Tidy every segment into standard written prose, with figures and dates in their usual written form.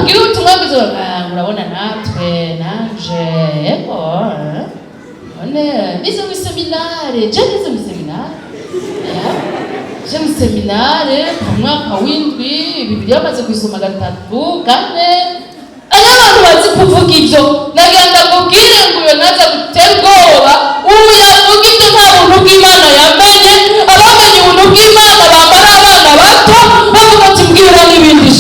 nakubwira ubutumwa bwiza urabona natwe nanje nize mu seminare je mu seminare mu mwaka w'indwi Bibiliya amaze kuyisoma 3 kane abantu bazi kuvuga ibyo nagenda mubwire ngo uyo naza gutera ubwoba ubu yavuga ibyo nta buntu bw'Imana yamenye abamenye ubuntu bw'Imana bambara abana bato bavuga ati mbwira n'ibindi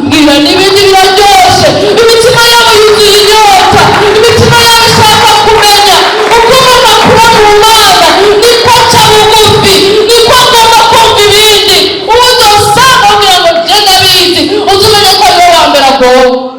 mbwira n'ibindi biraryoshe imitima yabo yuzuye inyota imitima yabo ishaka kumenya uko umuntu akura mu Mana niko aca bugufi niko agomba kumva ibindi ubundi usanga kugira ngo je ndabizi uzumenya ko ariwe wa mbere agomba.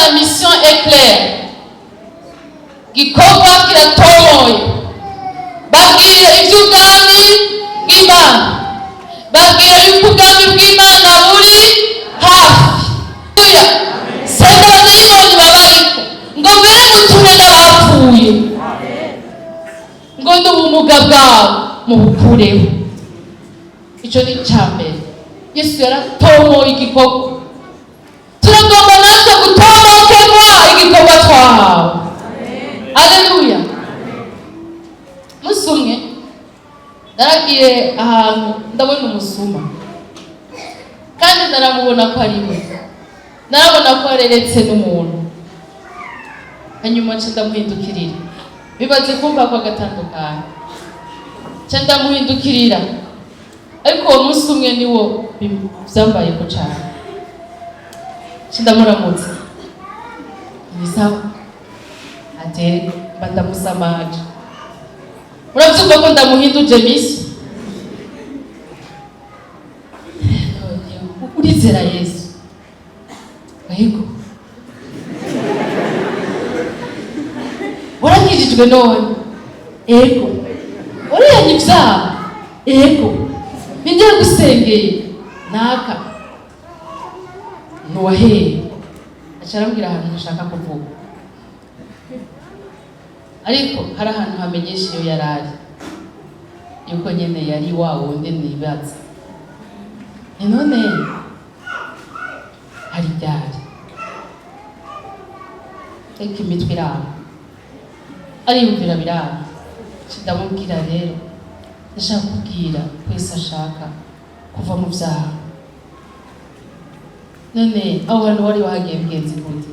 La mission est claire. Gikorwa kiratomoye. Babwire iby'ubwami bw'Imana. Babwire yuko ubwami bw'Imana buri hafi. Sendana y'ibonye babariko. Ngo mbere mutume n'abapfuye. Ngo n'ubumuga bwabo mubukureho. Icyo ni icyambere. Yesu yaratomoye igikorwa. Turagomba natwe gutomokerwa igikorwa twahawe. Aleluya. Musi umwe naragiye ahantu ndabona umusuma kandi naramubona ko ari we, narabona ko areretse n'umuntu, hanyuma nca ndamuhindukirira. Bibaze kumva ko agatandukanye, nca ndamuhindukirira, ariko uwo musi umwe niwo byambayeko cyane. Ndamuramutsa nisawa ate bandamusamaje urabyumva ko ndamuhinduje misi urizera Yesu Harico warakijijwe none ego uriyanye ibyaha ego bingiye gusengeye naka nuwaheye acarambwira ahantu ntashaka kuvuga, ariko hari ahantu hamenyesha iyo yarari yuko nyene yari wa wundi nibaza none hari byari ariko imitwe iraba ariyumvira biraba. Ndamubwira rero ndashaka kubwira kwese ashaka kuva mu byaha. None aho hantu wari wahagiye bwenzi gute?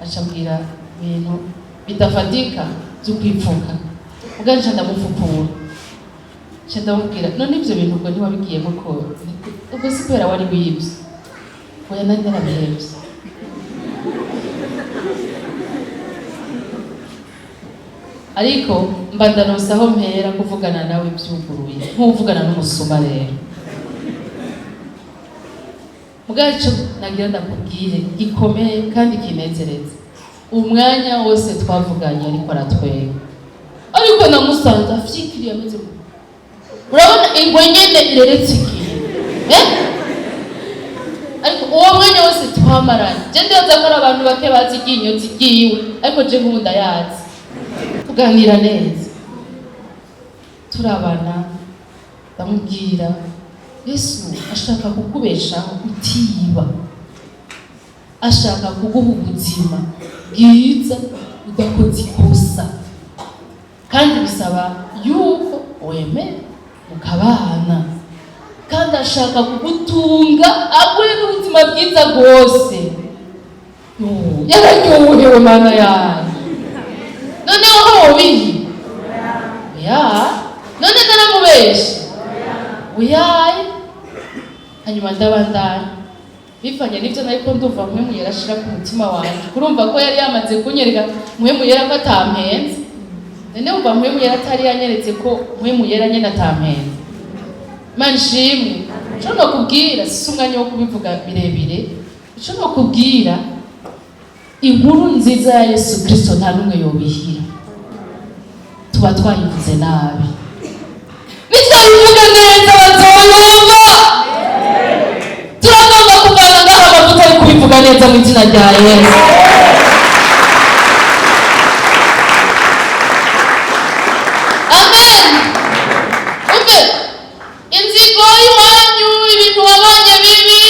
Acambwira ibintu bidafatika byo kwipfuka. Ubwo ndamufupura. Ndamubwira none ibyo bintu ubwo ntiwabigiyemo ko ubwo si kubera wari wibye. Oya nari narabihebye. Ariko mbandanosaho mpera kuvugana nawe byuguruye nk'uvugana n'umusuma rero. Mugaco nagira ndakubwire gikomeye kandi kinezereza. Umwanya wose twavuganye ariko aratwega. Ariko namusanze afyikiriye ameze mu. Urabona ingwe nyene ireretse ikintu. Ariko uwo mwanya wose twamaranye. Je ndaza ko abantu bake bazi iginyo zigiwe, ariko je nkunda yazi. Tuganira neza. Turabana ndamubwira Yesu ashaka kukubeshaho utiba, ashaka kuguha ubuzima bwiza udakoze ikosa, kandi bisaba yuko wemera mukabana, kandi ashaka kugutunga aguhe n'ubuzima bwiza bwose. Yararyohewe Mana yawe. None aho wobihi none naramubeshe uyaye. Hanyuma ndabandanya bifanye n'ibyo nariko ndumva mwe muyerashira ku mutima wanje, kurumva ko yari yamaze kunyereka mwe muyera ko atampenze. None umva mwe muyera atari yanyeretse ko mwe muyera nyene atampenze. Imana ishimwe. Ico nokubwira si umwanya wo kubivuga birebire. Ico nokubwira inkuru nziza ya Yesu Kristo nta numwe yobihira. Tuba twayivuze nabi. bayivuge neza bazoyumva. Turagomba kuvana ngaho amavuta yo kubivuga neza mu izina rya Yesu. Amen. Umve inzigo y'iwanyu, ibintu wabonye bibi,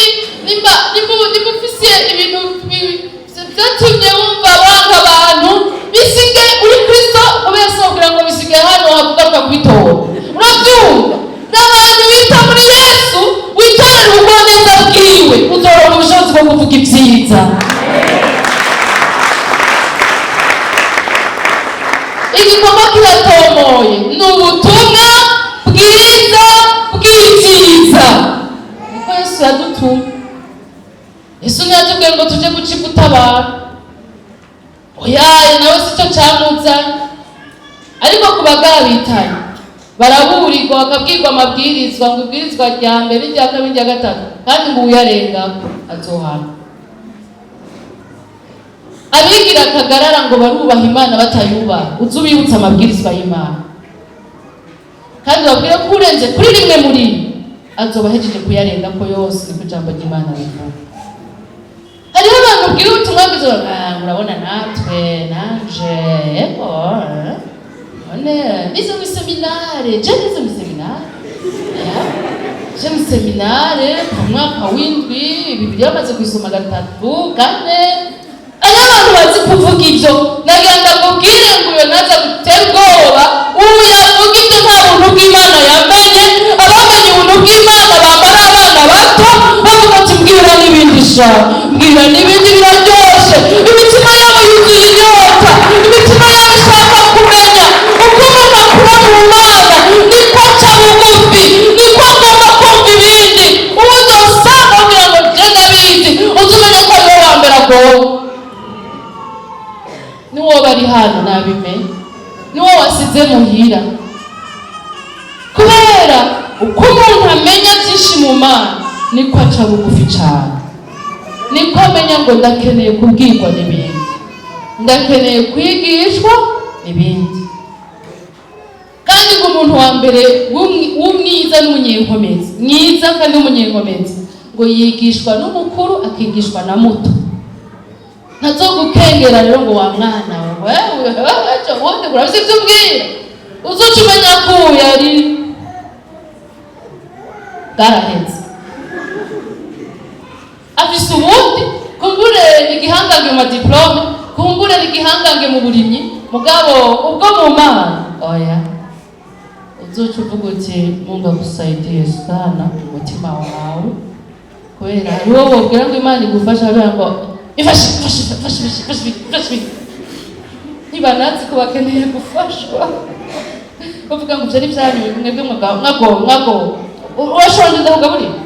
nimba ufise ibintu byatumye wumva wanga abantu, bisige uri Kristo ubese kugira ngo bisige hano havuga kubitora. Urabyumva? N'abantu bita muri Yesu witorera ubugwaneza bwiwe, uzoronka ubushobozi bwo kuvuga ibyiza. Igikorwa kiratomoye, ni ubutumwa bwiza bw'ibyiza. Niko Yesu yadutumye. Yesu ntiyatubwiye ngo tujye guca gutabara. Oyaye nawe si cyo cyamuzanye. Ariko ku bagabitaye baraburirwa bakabwirwa amabwirizwa, ngo ibwirizwa rya mbere n'irya kabiri n'irya gatatu, kandi ngo uyarenga azohana. Abigira akagarara ngo barubaha Imana batayubaha, uzi ubibutsa amabwirizwa y'Imana, kandi babwire ko urenze kuri rimwe muri azoba ahejeje kuyarenga ko yose, niko ijambo ry'Imana rivuga. Hariho abantu ubwira ubutumwa bwiza, urabona natwe nanje nize mu seminare, je nize mu seminare, je mu seminare mu mwaka w'indwi, ibiri yamaze kwisoma gatatu kane. Ari abantu bazi kuvuga ibyo, nagenda kubwire ngo uyo naza gutera ubwoba, ubu yavuga ibyo nta buntu bw'Imana yamenye. Abamenye ubuntu bw'Imana bambara abana bato bavuga ati mbwira n'ibindi sha, mbwira n'ibindi biraryoshe. Imitima yabo yuzuye inyota, imitima yabo ishaka kumenya uko umuntu akura mu Mana, niko aca bugufi, niko agomba kumva ibindi. Uwo uzosanga kugira ngo je ndabizi, uzumenya ko ariwe wa mbere agowe. Niwo bari hano nabimenye, niwo wasize muhira, kubera uko umuntu amenya byinshi mu Mana niko aca bugufi cyane, niko amenya ngo ndakeneye kubwirwa n'ibindi, ndakeneye kwigishwa n'ibindi. Kandi ngo umuntu wa mbere w'umwiza n'umunyenkomezi, mwiza kandi w'umunyenkomezi, ngo yigishwa n'umukuru akigishwa na muto. Ntazogukengera rero ngo wa mwana wewe wote urabizi ibyo ubwira, uzuca umenya ko yari bwarahetse, afise ubundi kumbure igihangange mu madiplome, kumbure igihangange mu burimyi, mugabo ubwo mu Mana oya. Uzuca uvuga uti Mungu akusaidie sana mu mutima wawe, kubera hariho wobwira ngo Imana igufasha, kubera ngo ifashe ntibanazi ko bakeneye gufashwa, bavuga ngo ibyo ari byanyu mwebwe mwago urashonje ndakugaburira.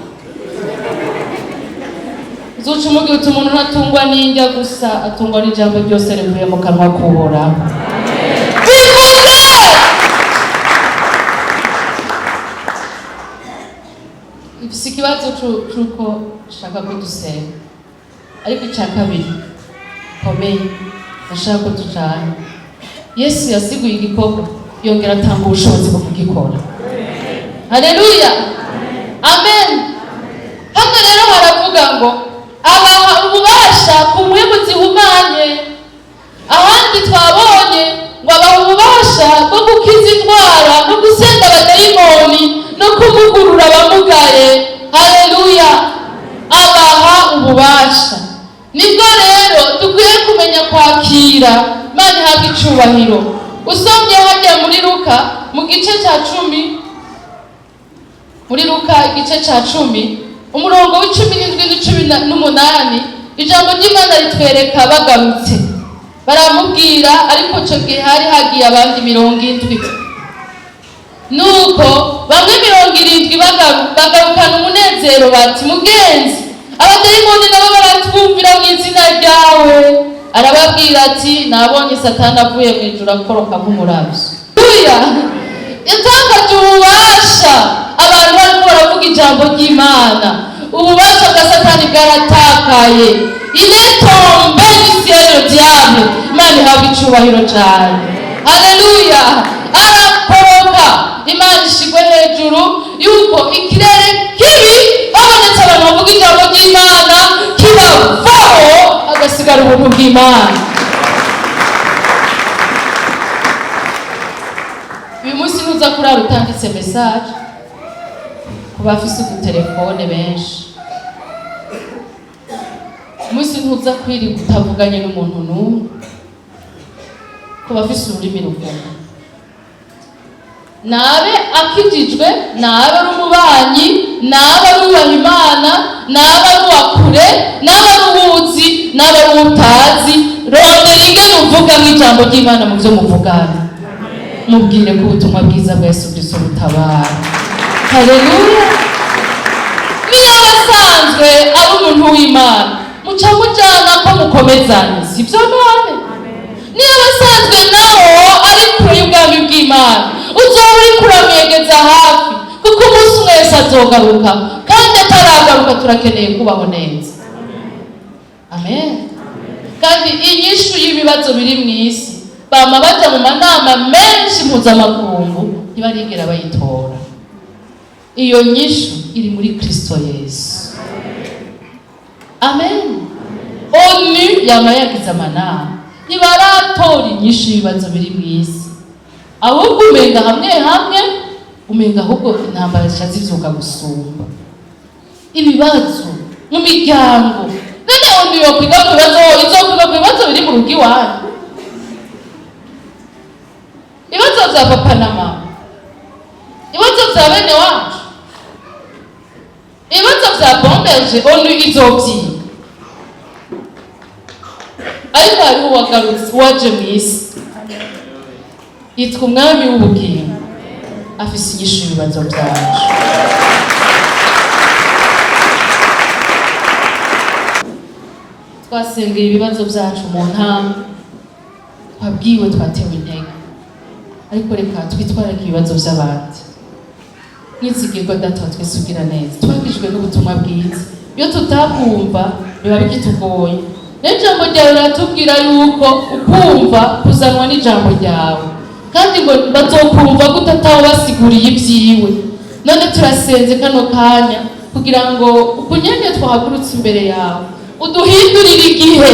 Uzuca umubwira uti umuntu ntatungwa n'indya gusa, atungwa n'ijambo ryose rivuye mu kanwa k'Uhoraho. Bivuge! Ifise ikibazo c'uko shaka ko dusenga, ariko icya kabiri komeye ndashaka ko tujana. Yesu yasiguye igikorwa, yongera atanga ubushobozi bwo kugikora. Haleluya, amen. Hano rero haravuga ngo abaha ububasha ku mpwemu zihumanye. Ahandi twabonye ngo abaha ububasha bwo gukiza indwara no gusenda abadayimoni no kuvugurura abamugaye. Haleluya, abaha ububasha. Nibwo rero dukwiye kumenya kwakira. Imana ihabwa icubahiro. Usomye hajya muri Luka mu gice cya 10, muri Luka igice cya 10 umurongo w'17 n'18, ijambo ry'Imana ritwereka bagarutse baramubwira, ariko cyo gihe hari hagiye abandi 70. Nuko bamwe 70 bagarukana umunezero bati mugenzi, abadayimoni nabo baratwumvira mu izina ryawe. Arababwira ati nabonye Satani avuye mu ijuru akoroka nk'umuravyo. Haleluya, yatakaje ububasha. Abantu bariko baravuga ijambo ry'Imana, ububasha bwa Satani bwaratakaye. Il est tombé du ciel le diable. Imana ihabwa icubahiro cyane. Haleluya, arakoroka. Imana ishigwe hejuru, bw'Imana. Uyu munsi nuza kurara utanditse message ku bafise udutelefone benshi. Umunsi ntuza kwiri utavuganye n'umuntu n'umwe ku bafise ururimi ruvuga. Nabe akijijwe, nabe ari umubanyi, nabe ari uwubaha Imana, nabe ari uwakure, nabe ari uwuzi, nabe ari uwutazi, rondera ingene uvuga mw'ijambo ry'Imana mu vyo muvugana. Mubwire ko ubutumwa bwiza bwa Yesu Kristo butabara. Haleluya. Niyo abasanzwe ari umuntu w'Imana, muca mujana ko mukomezanye, sivyo none? Niyo abasanzwe nawo ari kure y'ubwami bw'Imana, uzoba uri kuramwegeza hafi, kuko umunsi umwe Yesu azogaruka, kandi ataragaruka turakeneye kubaho neza. Amen. Kandi inyishu y'ibibazo biri mw'isi bama baja mu manama menshi mpuzamakungu ntibarigera bayitora. Iyo nyishu iri muri Kristo Yesu. Amen. ONU yama yagize amanama ntibaratora inyishu y'ibibazo biri mw'isi, ahubwo umenga hamwe umenga ahubwo intambara zivyuka gusumba ibibazo mu miryango. None ONU yokwiga ku bibazo, izokwiga ku bibazo biri mu rugo iwanyu, ibibazo vya papa na mama, ibibazo vya bene wacu, ibibazo vya bombeje ONU izovyiga. Ariko hariho uwagarutse waje mw'isi yitwa umwami w'ubugingo, afise inyishu y'ibibazo vyacu. Twasengeye ibibazo vyacu mu ntambwe, twabwiwe twatewe intege, ariko reka twitwararike ibibazo vy'abandi. Mwizigirwa Data wa twese ugira neza, twagijwe n'ubutumwa bwiza, iyo tutabwumva biba bikitugoye. N'ijambo ryawe riratubwira yuko ukumva kuzanwa n'ijambo ryawe, kandi ngo bazokumva gute ataho basiguriye ibyiwe. None turasenze kano kanya kugira ngo ukunyene twahagurutse imbere yawe uduhindurire igihe.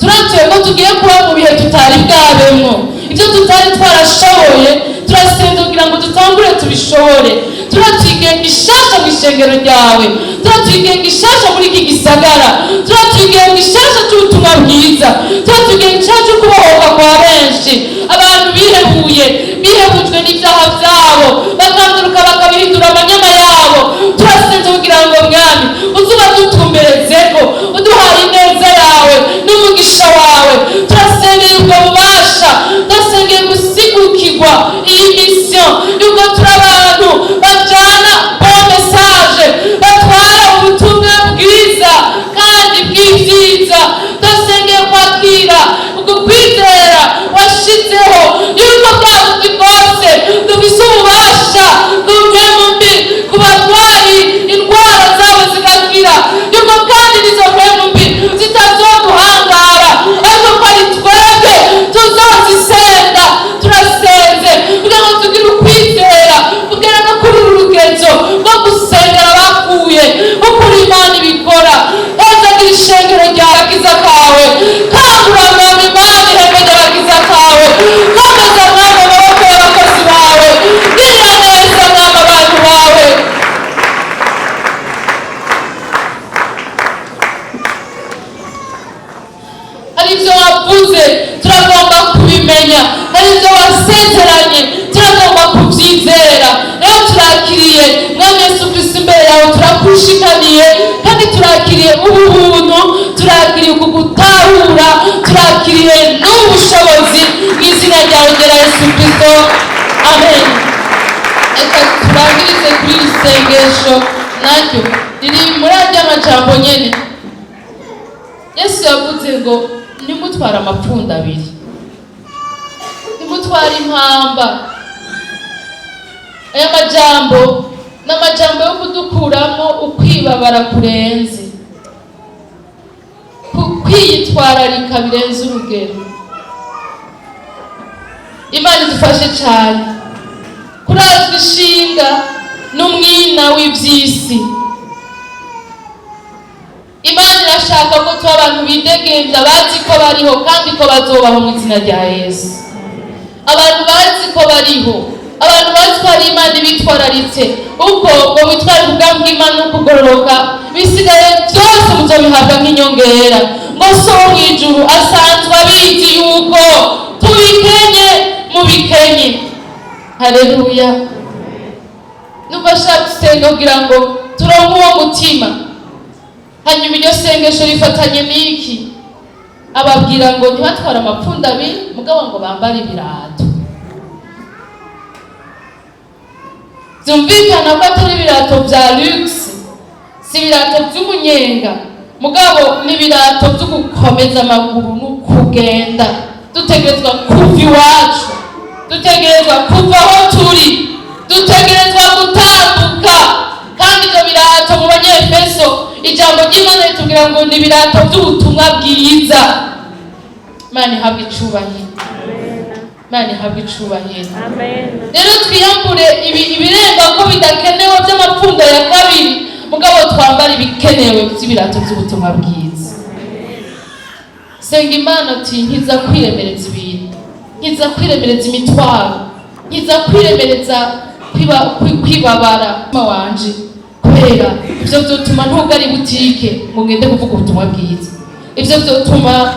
Turatuye ko tugiye kuba mu bihe tutari bwabemwo, ibyo tutari twarashoboye turasenze kugira ngo dutangure tubishobore. Turatuye igihe gishasha mw'ishengero ryawe, turatuye igihe gishasha muri iki gisagara, turatuye igihe gishasha c'ubutumwa bwiza, turatuye igihe gishasha co kubohoka kwa benshi. Abantu bihebujwe n'ivyaha vyabo bakanduruka bakabihindura amanyama yabo. Turasenze kugira ngo Mwami uzuba dutumberezeko, uduhaye ineza yawe n'umugisha wawe. Turasengeye ubwo bubasha, turasengeye gusigukirwa iyi mission yuko turi abantu bajana bon message, batwara ubutumwa bwiza kandi bw'ivyiza. Turasengeye kwakira uko kwizera washizeho yuko bwabuzi bwose dufise ububasha bw'umwemu mbi ku barwayi, indwara zabo zigakira, yuko kandi nizo mpemu mbi zitazoduhangara, ariko ko ari twebwe tuzozisenda. Turasenze kugira ngo tugire ukwizera kugera no kuri uru rugezo rwo gusengera abapfuye, ukuri Imana ibikora. Ezagira ishengero ry'agakiza kawe, kangura Mwami Imana ihembe ry'agakiza kawe, komeza Mwami amaboko y'abakozi bawe, girira neza Mwami abantu bawe. Hari ivyo wavuze turagomba kubimenya, hari ivyo wasezeranye turagomba kuvyizera. Rero turakiriye Mwami Yesu Kristo imbere yawe, turakushikaniye kandi turakiriye ubu buntu, turakiriye kugutahura, turakiriye n'ubushobozi mw'izina ryawe ryera Yesu Kristo. Amen. Reka turangirize kuri iri sengesho naryo riri muri arya majambo nyene. Yesu yavuze ngo nimutware amafundo abiri, nimutware impamba. Aya majambo n'amajambo yo kudukuramo ukwibabara kurenze, kwiyitwararika birenze urugero. Imana idufashe cyane kurazwa ishinga n'umwina w'ivy'isi. Imana ashaka ko tuba abantu bidegembya bazi ko bariho kandi ko bazobaho mu izina rya Yesu. Abantu bazi ko bariho, abantu bazi ko ari Imana ibitwararitse, ubwo ngo witware ubwami bw'Imana no kugororoka, bisigaye byose muzobihabwa nk'inyongera. Ngo so wo mw'ijuru asanzwe abizi yuko tubikenye mu bikenye. Haleluya. Numva shaka gusenga kugira ngo turonke uwo mutima. Hanyuma iryo sengesho rifatanye n'iki? Ababwira ngo ntibatware amafundo abiri, mugabo ngo bambare ibirato. Byumvikana ko atari ibirato bya luxe, si ibirato by'umunyenga, mugabo ni ibirato byo gukomeza amaguru no kugenda. Dutegerezwa kuva iwacu, dutegerezwa kuva aho turi, dutegerezwa gutambuka. Kandi ibyo birato mu Banyefeso ijambo ry'Imana ritubwira ngo ni ibirato by'ubutumwa bwiza. Imana ihabwe icubahiro. Imana ihabwe icubahiro. Rero twiyambure ibirenga ko bidakenewe by'amapfundo ya kabiri, mugabo twambara ibikenewe by'ibirato by'ubutumwa bwiza. Senga Imana ati nkiza kwiremereza ibintu, nkiza kwiremereza imitwaro, nkiza kwiremereza kwibabara wanje, kubera ivyo vyotuma ntugari butike ngo ngende kuvuga ubutumwa bwiza. Ivyo vyotuma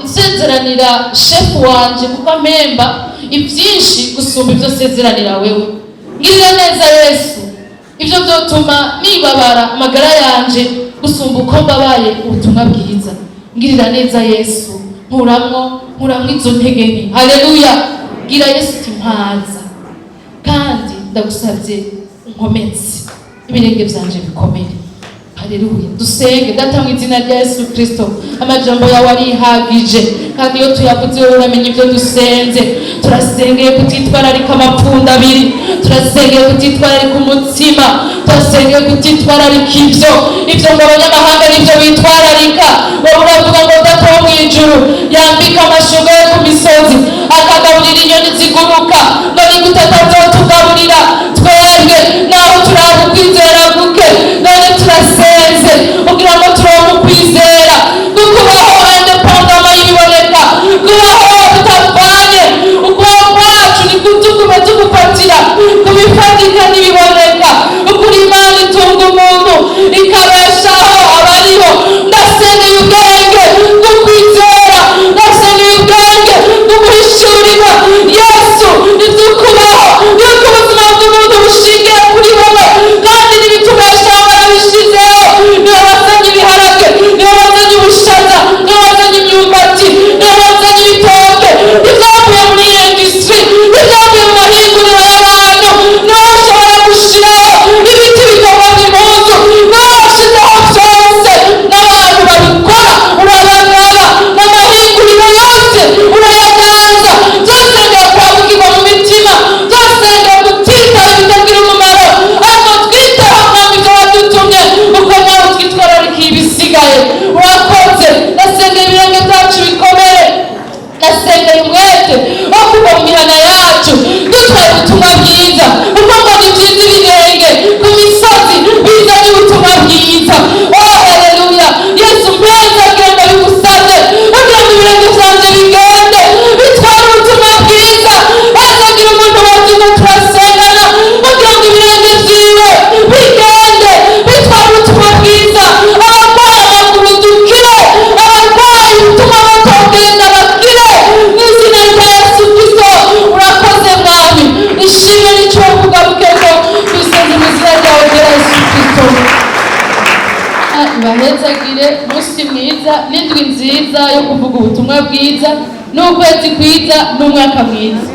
nsezeranira shefu wanje kuko amemba ivyinshi gusumba ivyo sezeranira wewe. Ngirira neza Yesu, ivyo vyotuma nibabara amagara yanje gusumba uko mbabaye ubutumwa bwiza. Ngirira neza Yesu, nkuramwo izo ntege nke. Haleluya. Gira Yesu ati mpaza, kandi ndagusabye unkomeze ibirenge byanje bikomere. Haleluya. Dusenge. Data mu izina rya Yesu Kristo, amajambo yawe arihagije kandi iyo tuyavuze wowe uramenye ibyo dusenze. Turasengeye kutitwararika amapfundo abiri, turasengeye kutitwararika umutsima, turasengeye kutitwararika ibyo ngo abanyamahanga nibyo bitwararika. Wowe uravuga ngo Data wo mw'ijuru yambika amashuka yo ku misozi, akagaburira inyoni ziguruka. None gute atazotugaburira twebwe naho turaba ukwizera guke? None turasenze kugira ngo turonke ukwizera kukubaho independama y'ibiboneka, kubaho tutavanye ukuboko kwacu nikutugume tugufatira kubifatika n'ibiboneka. Ukuri Imana itunga umuntu ikabeshaho abariho. Ndasengeye ubwenge kukwizera, ndasengeye ubwenge kuguhishurirwa Yesu ivy'ukubaho, yuko ubuzima bw'umuntu bushingiye kuri wowe, kandi n'ibitubeshaho barabishizeho. Niwe wazanye ibiharage, niwe wazanye ubushaza, niwe wazanye imyumbati, niwe wazanye ibitoke, ivyavuye muri industry, ivyavuye mu mahinguriro y'abantu. Niwe ushobora gushiraho ibiti bikorwa impuzu, niwe washizeho vyose n'abantu babikora urabagaba. Mu mahinguriro yose urayaganza. Vyose kwabukirwa mu mitima, vyose gutitaho bitagira umumaro, ariko twiteho kandi ivyo wadutumye uko nawe twitwararika ibisigaye. Urakoze. Nasengeye ibirenge vyacu bikomere, nasengeye umwete wo kuva mu mihana yacu dutwaye ubutumwa bwiza, kuko ngo ni vyiza ibirenge ku misozi bizanye ubutumwa bwiza. Oh haleluya. Yesu mpeza genda bigusabye kugira ngo ibirenge vyanje bigende bitwara ubutumwa bwiza. Hazagira umuntu wagize turasengana kugira ngo ibirenge vyiwe bigende bitwara ubutumwa bwiza. Abarwaye amaguru dukire, abarwaye bituma batogenda bakire mu izina rya Yesu Kristo. Urakoze Mwami, ishimwe n'icyubahiro bukeko dusenze mu izina ryawe rya Yesu Kristo. Ibahezagire umunsi mwiza n'indwi nziza yo kuvuga ubutumwa bwiza, n'ukwezi kwiza n'umwaka mwiza.